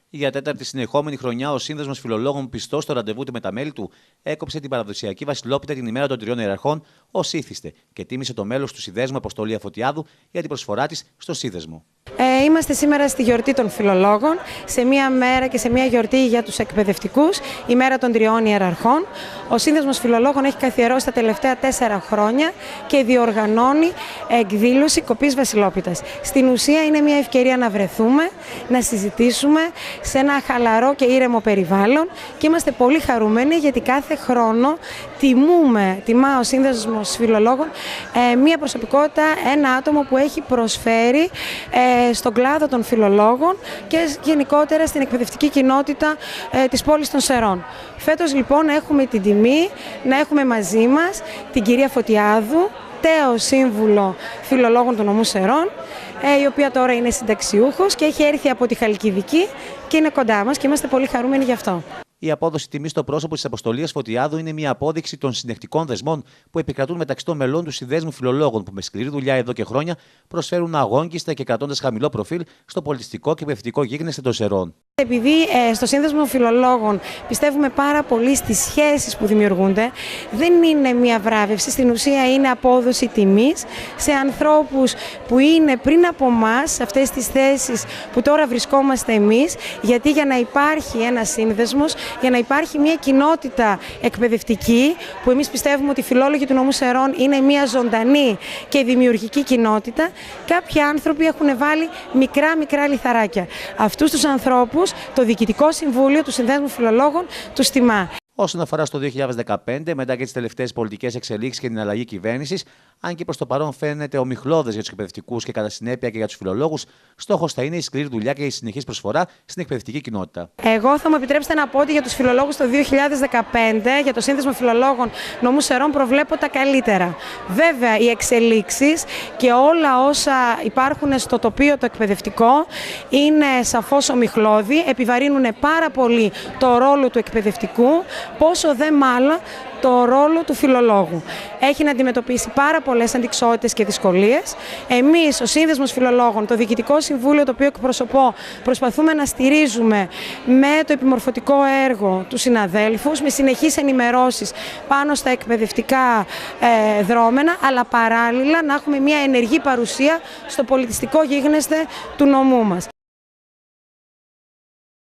Για τέταρτη συνεχόμενη χρονιά, ο Σύνδεσμος Φιλολόγων, πιστός στο ραντεβού του με τα μέλη του, έκοψε την παραδοσιακή Βασιλόπιτα την ημέρα των Τριών Ιεραρχών ως ήθιστε και τίμησε το μέλος του Συνδέσμου Αποστολή Αφωτιάδου για την προσφορά της στο Σύνδεσμο. Είμαστε σήμερα στη γιορτή των Φιλολόγων, σε μία μέρα και σε μία γιορτή για τους εκπαιδευτικούς, η μέρα των Τριών Ιεραρχών. Ο Σύνδεσμος Φιλολόγων έχει καθιερώσει τα τελευταία 4 χρόνια και διοργανώνει εκδήλωση κοπής Βασιλόπιτας. Στην ουσία είναι μία ευκαιρία να βρεθούμε, να συζητήσουμε σε ένα χαλαρό και ήρεμο περιβάλλον και είμαστε πολύ χαρούμενοι γιατί κάθε χρόνο τιμά ο Σύνδεσμος Φιλολόγων μία προσωπικότητα, ένα άτομο που έχει προσφέρει στον κλάδο των φιλολόγων και γενικότερα στην εκπαιδευτική κοινότητα της πόλης των Σερών. Φέτος λοιπόν έχουμε την τιμή να έχουμε μαζί μας την κυρία Φωτιάδου, τέο σύμβουλο φιλολόγων του νομού Σερών, η οποία τώρα είναι συνταξιούχος και έχει έρθει από τη Χαλκιδική και είναι κοντά μας και είμαστε πολύ χαρούμενοι γι' αυτό. Η απόδοση τιμή στο πρόσωπο της Αποστολίας Φωτιάδου είναι μια απόδειξη των συνεχτικών δεσμών που επικρατούν μεταξύ των μελών του Συνδέσμου Φιλολόγων, που με σκληρή δουλειά εδώ και χρόνια προσφέρουν αγόγγιστα και κρατώντας χαμηλό προφίλ στο πολιτιστικό και εκπαιδευτικό γίγνεσθε των Σερών. Επειδή στο Σύνδεσμο Φιλολόγων πιστεύουμε πάρα πολύ στις σχέσεις που δημιουργούνται, δεν είναι μια βράβευση, στην ουσία είναι απόδοση τιμής σε ανθρώπους που είναι πριν από εμάς, σε αυτές τις θέσεις που τώρα βρισκόμαστε εμείς, γιατί για να υπάρχει ένας σύνδεσμος, για να υπάρχει μια κοινότητα εκπαιδευτική, που εμείς πιστεύουμε ότι οι φιλόλογοι του νομού Σερών είναι μια ζωντανή και δημιουργική κοινότητα, κάποιοι άνθρωποι έχουν βάλει μικρά λιθαράκια. Αυτούς τους ανθρώπους το Διοικητικό Συμβούλιο του Συνδέσμου Φιλολόγων τους τιμά. Όσον αφορά στο 2015, μετά και τις τελευταίες πολιτικές εξελίξεις και την αλλαγή κυβέρνησης, αν και προς το παρόν φαίνεται ομιχλώδες για τους εκπαιδευτικούς και κατά συνέπεια και για τους φιλολόγους, στόχος θα είναι η σκληρή δουλειά και η συνεχής προσφορά στην εκπαιδευτική κοινότητα. Εγώ θα μου επιτρέψετε να πω ότι για τους φιλολόγους το 2015, για το Σύνδεσμο Φιλολόγων νομού Σερών, προβλέπω τα καλύτερα. Βέβαια, οι εξελίξεις και όλα όσα υπάρχουν στο τοπίο το εκπαιδευτικό είναι σαφώς ομιχλώδη, επιβαρύνουν πάρα πολύ το ρόλο του εκπαιδευτικού, πόσο δε μάλλον το ρόλο του φιλολόγου. Έχει να αντιμετωπίσει πάρα πολλές αντιξότητες και δυσκολίες. Εμείς, ο Σύνδεσμος Φιλολόγων, το Διοικητικό Συμβούλιο το οποίο εκπροσωπώ, προσπαθούμε να στηρίζουμε με το επιμορφωτικό έργο τους συναδέλφους, με συνεχείς ενημερώσεις πάνω στα εκπαιδευτικά δρόμενα, αλλά παράλληλα να έχουμε μια ενεργή παρουσία στο πολιτιστικό γίγνεσθε του νομού μας.